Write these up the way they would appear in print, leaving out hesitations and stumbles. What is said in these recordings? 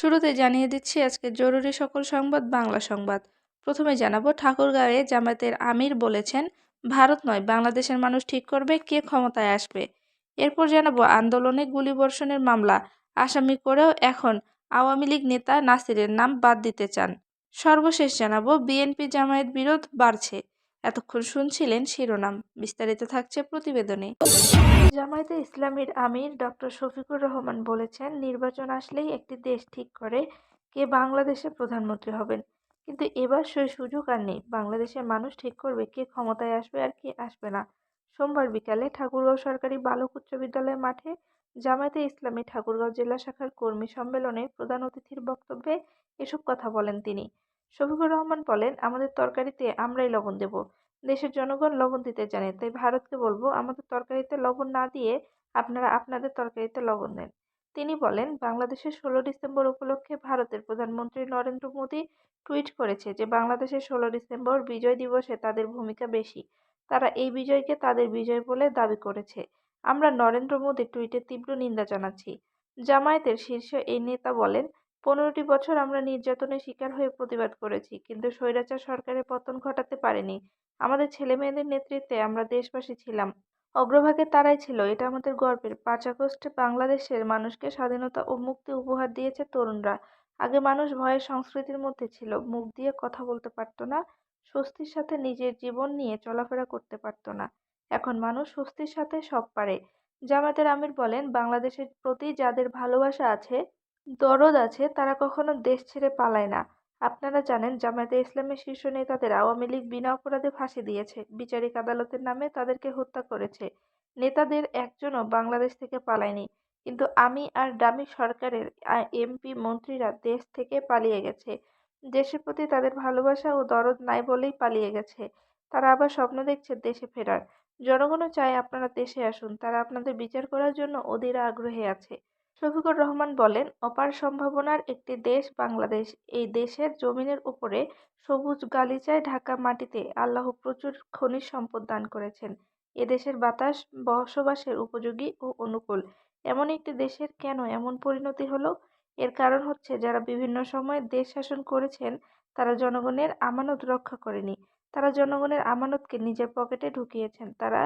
শুরুতে জানিয়ে দিচ্ছি আজকে জরুরি সকল সংবাদ বাংলা সংবাদ। প্রথমে জানাবো ঠাকুরগাঁওয়ে জামায়াতের আমির বলেছেন, ভারত নয় বাংলাদেশের মানুষ ঠিক করবে কে ক্ষমতায় আসবে। এরপর জানাবো আন্দোলনে গুলিবর্ষণের মামলা আসামি করেও এখন আওয়ামী লীগ নেতা নাসিরের নাম বাদ দিতে চান। সর্বশেষ জানাবো বিএনপি জামায়াত বিরোধ বাড়ছে। এতক্ষণ শুনছিলেন শিরোনাম, বিস্তারিত থাকছে প্রতিবেদনে। জামায়াতে ইসলামীর আমির ডক্টর শফিকুর রহমান বলেছেন, নির্বাচন আসলেই একটি দেশ ঠিক করে কে বাংলাদেশের প্রধানমন্ত্রী হবেন, কিন্তু এবার সেই সুযোগ আর নেই। বাংলাদেশের মানুষ ঠিক করবে কে ক্ষমতায় আসবে আর কে আসবে না। সোমবার বিকালে ঠাকুরগাঁও সরকারি বালক উচ্চ বিদ্যালয় মাঠে জামায়াতে ইসলামী ঠাকুরগাঁও জেলা শাখার কর্মী সম্মেলনে প্রধান অতিথির বক্তব্যে এসব কথা বলেন তিনি। শফিকুর রহমান বলেন, আমাদের তরকারিতে আমরাই লবণ দেব। দেশের জনগণ লবণ দিতে জানে, তাই ভারতকে বলবো আমাদের তরকারিতে লবণ না দিয়ে আপনারা আপনাদের তরকারিতে লবণ দেন। তিনি বলেন, বাংলাদেশের 16 ডিসেম্বর উপলক্ষে ভারতের প্রধানমন্ত্রী নরেন্দ্র মোদী টুইট করেছে যে বাংলাদেশের 16 ডিসেম্বর বিজয় দিবসে তাদের ভূমিকা বেশি। তারা এই বিজয়কে তাদের বিজয় বলে দাবি করেছে। আমরা নরেন্দ্র মোদীর টুইটের তীব্র নিন্দা জানাচ্ছি। জামায়াতের শীর্ষ এই নেতা বলেন, 15টি বছর আমরা নির্যাতনের শিকার হয়ে প্রতিবাদ করেছি, কিন্তু স্বৈরাচার সরকারের পতন ঘটাতে পারেনি। আমাদের ছেলেমেয়েদের নেতৃত্বে আমরা দেশবাসী ছিলাম, অগ্রভাগে তারাই ছিল। এটা আমাদের গর্বের। 5 আগস্টে বাংলাদেশের মানুষকে স্বাধীনতা ও মুক্তি উপহার দিয়েছে তরুণরা। আগে মানুষ ভয়ের সংস্কৃতির মধ্যে ছিল, মুখ দিয়ে কথা বলতে পারত না, স্বস্তির সাথে নিজের জীবন নিয়ে চলাফেরা করতে পারত না। এখন মানুষ স্বস্তির সাথে সব পারে। জামায়াতের আমির বলেন, বাংলাদেশের প্রতি যাদের ভালোবাসা আছে, দরদ আছে, তারা কখনো দেশ ছেড়ে পালায় না। আপনারা জানেন, জামায়াতে ইসলামের শীর্ষ নেতাদের আওয়ামী লীগ বিনা অপরাধে ফাঁসি দিয়েছে, বিচারিক আদালতের নামে তাদেরকে হত্যা করেছে। নেতাদের একজনও বাংলাদেশ থেকে পালায়নি, কিন্তু আমি আর ডামি সরকারের এমপি মন্ত্রীরা দেশ থেকে পালিয়ে গেছে। দেশের প্রতি তাদের ভালোবাসা ও দরদ নাই বলেই পালিয়ে গেছে। তারা আবার স্বপ্ন দেখছে দেশে ফেরার। জনগণও চায় আপনারা দেশে আসুন, তারা আপনাদের বিচার করার জন্য অধীর আগ্রহে আছে। শফিকুর রহমান বলেন, অপার সম্ভাবনার একটি দেশ বাংলাদেশ। এই দেশের জমিনের উপরে সবুজ গালিচায় ঢাকা মাটিতে আল্লাহ প্রচুর খনিজ সম্পদ দান করেছেন। এদেশের বাতাস বসবাসের উপযোগী ও অনুকূল। এমন একটি দেশের কেন এমন পরিণতি হলো? এর কারণ হচ্ছে, যারা বিভিন্ন সময় দেশ শাসন করেছেন তারা জনগণের আমানত রক্ষা করেনি। তারা জনগণের আমানতকে নিজের পকেটে ঢুকিয়েছেন। তারা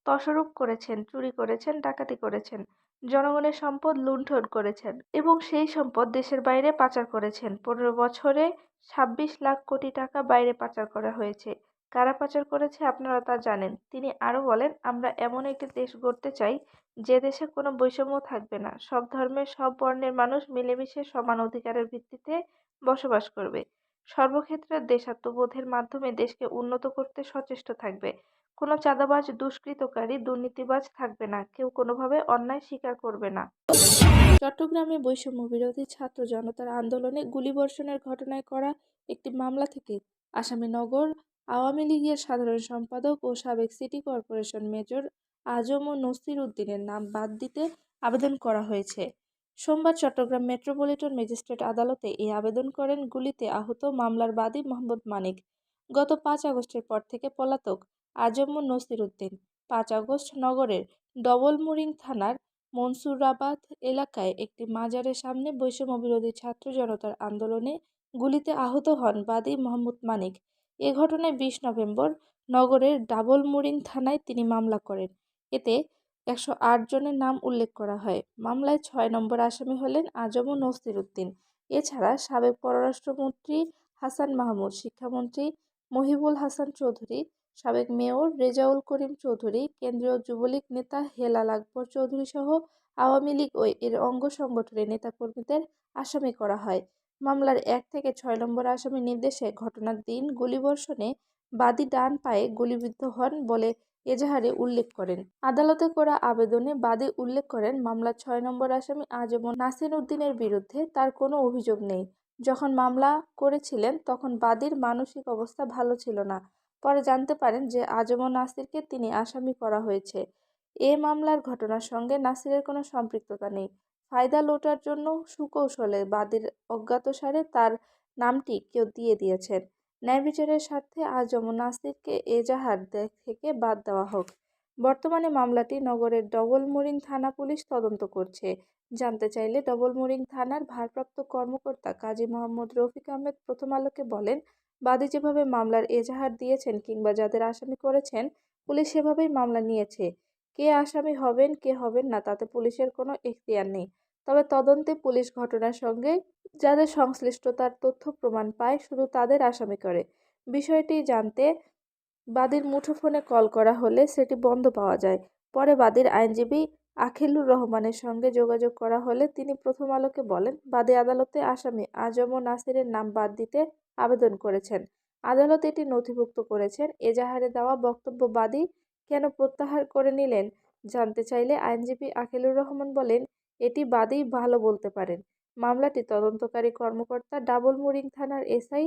তছরূপ করেছেন, চুরি করেছেন, ডাকাতি করেছেন, জনগণের সম্পদ লুণ্ঠন করেছেন এবং সেই সম্পদ দেশের বাইরে পাচার করেছেন। 15 বছরে 26 লাখ কোটি টাকা বাইরে পাচার করা হয়েছে। কারা পাচার করেছে আপনারা তা জানেন। তিনি আরও বলেন, আমরা এমন একটি দেশ গড়তে চাই যে দেশে কোনো বৈষম্য থাকবে না, সব ধর্মের সব বর্ণের মানুষ মিলেমিশে সমান অধিকারের ভিত্তিতে বসবাস করবে। সর্বক্ষেত্রে দেশাত্মবোধের মাধ্যমে দেশকে উন্নত করতে সচেষ্ট থাকবে। কোনো চাঁদাবাজ, দুষ্কৃতকারী, দুর্নীতিবাজ থাকবে না, কেউ কোনোভাবে অন্যায় স্বীকার করবে না। চট্টগ্রামে বৈষম্য বিরোধী ছাত্র জনতার আন্দোলনে গুলিবর্ষণের ঘটনায় করা একটি মামলা থেকে আসামি নগর আওয়ামী লীগের সাধারণ সম্পাদক ও সাবেক সিটি কর্পোরেশন মেয়র আজম ও নসির উদ্দিনের নাম বাদ দিতে আবেদন করা হয়েছে। সোমবার চট্টগ্রাম মেট্রোপলিটন ম্যাজিস্ট্রেট আদালতে এই আবেদন করেন গুলিতে আহত মামলার বাদী মোহাম্মদ মানিক। গত 5 আগস্টের পর থেকে পলাতক আজম ও নসির উদ্দিন 5 আগস্ট নগরের ডবলমুরিং থানার মনসুরাবাদ এলাকায় একটি মাজারের সামনে বৈষম্যবিরোধী ছাত্র জনতার আন্দোলনে গুলিতে আহত হন বাদী মোহাম্মদ মানিক। এ ঘটনায় 20 নভেম্বর নগরের ডাবলমুরিং থানায় তিনি মামলা করেন। এতে 108 জনের নাম উল্লেখ করা হয়। মামলায় 6 নম্বর আসামি হলেন আজম ও নসির উদ্দিন। এছাড়া সাবেক পররাষ্ট্রমন্ত্রী হাসান মাহমুদ, শিক্ষামন্ত্রী মহিবুল হাসান চৌধুরী, সাবেক মেয়র রেজাউল করিম চৌধুরী, কেন্দ্রীয় যুবলীগ নেতা হেলাল আকবর চৌধুরী সহ আওয়ামী লীগ ও এর অঙ্গ সংগঠনের নেতাকর্মীদের আসামি করা হয়। মামলার 1 থেকে 6 নম্বর আসামির নির্দেশে ঘটনার দিন গুলিবর্ষণে বাদী ডান পায়ে গুলিবিদ্ধ হন বলে এজাহারে উল্লেখ করেন। আদালতে করা আবেদনে বাদী উল্লেখ করেন, মামলার 6 নম্বর আসামি আজম নাসির উদ্দিনের বিরুদ্ধে তার কোনো অভিযোগ নেই। যখন মামলা করেছিলেন তখন বাদীর মানসিক অবস্থা ভালো ছিল না। পরে জানতে পারেন যে আজম নাসিরকে তিনি আসামি করা হয়েছে। এ মামলার ঘটনার সঙ্গে নাসিরের কোনো সম্পৃক্ততা নেই। ফায়দা লোটার জন্য সুকৌশলে বাদীর অজ্ঞাতসারে তার নামটি কেউ দিয়ে দিয়েছেন। ন্যায় বিচারের স্বার্থে আজম নাসিরকে এজাহার থেকে বাদ দেওয়া হোক। বর্তমানে মামলাটি নগরের ডবলমুরিং থানা পুলিশ তদন্ত করছে। জানতে চাইলে ডবলমুরিং থানার ভারপ্রাপ্ত কর্মকর্তা কাজী মোহাম্মদ রফিক আহমেদ প্রথম আলোকে বলেন, বাদী যেভাবে মামলার এজাহার দিয়েছেন কিংবা যাদের আসামি করেছেন, পুলিশ সেভাবেই মামলা নিয়েছে। কে আসামি হবেন কে হবেন না তাতে পুলিশের কোনো এখতিয়ার নেই। তবে তদন্তে পুলিশ ঘটনার সঙ্গে যাদের সংশ্লিষ্টতার তথ্য প্রমাণ পায় শুধু তাদের আসামি করে। বিষয়টি জানতে বাদীর মুঠোফোনে কল করা হলে সেটি বন্ধ পাওয়া যায়। পরে বাদীর আইনজীবী আখিলুর রহমানের সঙ্গে যোগাযোগ করা হলে তিনি প্রথম আলোকে বলেন, বাদী আদালতে আসামি আজম ও নাসিরের নাম বাদ দিতে আবেদন করেছেন। আদালত এটি নথিভুক্ত করেছেন। এজাহারে দেওয়া বক্তব্য বাদী কেন প্রত্যাহার করে নিলেন জানতে চাইলে আইনজীবী আখিলুর রহমান বলেন, এটি বাদী ভালো বলতে পারেন। মামলাটি তদন্তকারী কর্মকর্তা ডাবলমুরিং থানার এসআই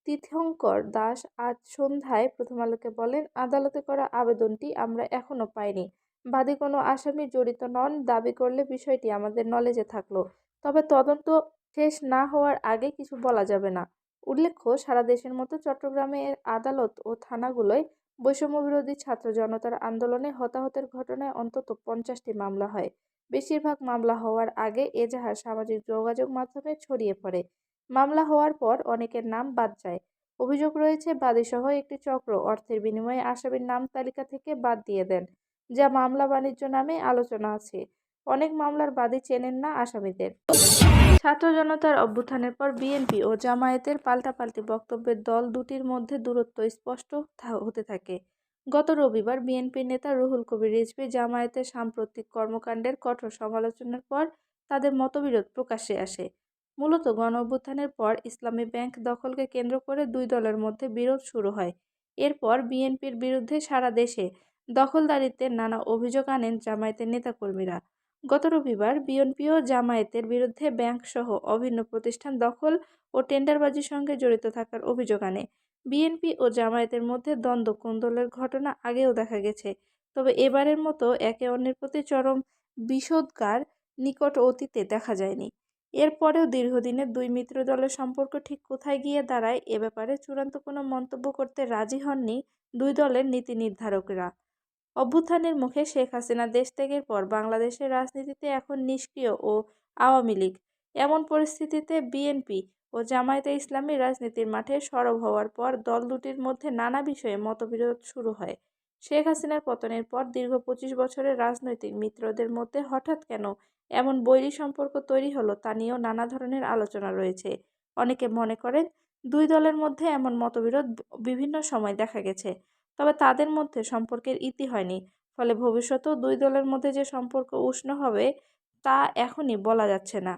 তীর্থঙ্কর দাস আজ সন্ধ্যায় প্রথম আলোকে বলেন, আদালতে করা আবেদনটি আমরা এখনো পাইনি। বাদী কোনো আসামি জড়িত নন দাবি করলে বিষয়টি আমাদের নলেজে থাকলো। তবে তদন্ত শেষ না হওয়ার আগে কিছু বলা যাবে না। উল্লেখ্য, সারা দেশের মতো চট্টগ্রামের আদালত ও থানাগুলোয় বৈষম্যবিরোধী ছাত্র জনতার আন্দোলনে হতাহতের ঘটনায় অন্তত 50টি মামলা হয়। বেশিরভাগ মামলা হওয়ার আগে এজাহার সামাজিক যোগাযোগ মাধ্যমে ছড়িয়ে পড়ে। মামলা হওয়ার পর অনেকের নাম বাদ যায়। অভিযোগ রয়েছে, বাদীসহ একটি চক্র অর্থের বিনিময়ে আসামির নাম তালিকা থেকে বাদ দিয়ে দেন, যা মামলা বাণিজ্য নামে আলোচনা আছে। অনেক মামলার বাদী চেনেন না আসামিদের। ছাত্র জনতার অভ্যুত্থানের পর বিএনপি ও জামায়াতের পাল্টাপাল্টি বক্তব্যের দল দুটির মধ্যে দূরত্ব স্পষ্ট হতে থাকে। গত রবিবার বিএনপির নেতা রুহুল কবির রিজভী জামায়াতের সাম্প্রতিক কর্মকাণ্ডের কঠোর সমালোচনার পর তাদের মতবিরোধ প্রকাশ্যে আসে। মূলত গণঅভ্যুত্থানের পর ইসলামী ব্যাংক দখলকে কেন্দ্র করে দুই দলের মধ্যে বিরোধ শুরু হয়। এরপর বিএনপির বিরুদ্ধে সারা দেশে দখলদারিত্বের নানা অভিযোগ আনেন জামায়াতের নেতাকর্মীরা। গত রবিবার বিএনপি ও জামায়াতের বিরুদ্ধে ব্যাংকসহ অভিন্ন প্রতিষ্ঠান দখল ও টেন্ডারবাজির সঙ্গে জড়িত থাকার অভিযোগ আনে। বিএনপি ও জামায়াতের মধ্যে দ্বন্দ্ব কোন্দলের ঘটনা আগেও দেখা গেছে, তবে এবারের মতো একে অন্যের প্রতি চরম বিষোদগার নিকট অতীতে দেখা যায়নি। এরপরেও দীর্ঘদিনের দুই মিত্র দলের সম্পর্ক ঠিক কোথায় গিয়ে দাঁড়ায় এ ব্যাপারে চূড়ান্ত কোনো মন্তব্য করতে রাজি হননি দুই দলের নীতি নির্ধারকরা। অভ্যুত্থানের মুখে শেখ হাসিনা দেশ ত্যাগের পর বাংলাদেশের রাজনীতিতে এখন নিষ্ক্রিয় ও আওয়ামী লীগ। এমন পরিস্থিতিতে বিএনপি ও জামায়াতে ইসলামী রাজনীতির মাঠে সরব হওয়ার পর দল দুটির মধ্যে নানা বিষয়ে মতবিরোধ শুরু হয়। শেখ হাসিনার পতনের পর দীর্ঘ 25 বছরের রাজনৈতিক মিত্রদের মধ্যে হঠাৎ কেন এমন বৈরী সম্পর্ক তৈরি হলো তা নিয়েও নানা ধরনের আলোচনা রয়েছে। অনেকে মনে করেন, দুই দলের মধ্যে এমন মতবিরোধ বিভিন্ন সময় দেখা গেছে, তবে তাদের মধ্যে সম্পর্কের ইতি হয়নি। ফলে ভবিষ্যতেও দুই দলের মধ্যে যে সম্পর্ক উষ্ণ হবে তা এখনই বলা যাচ্ছে না।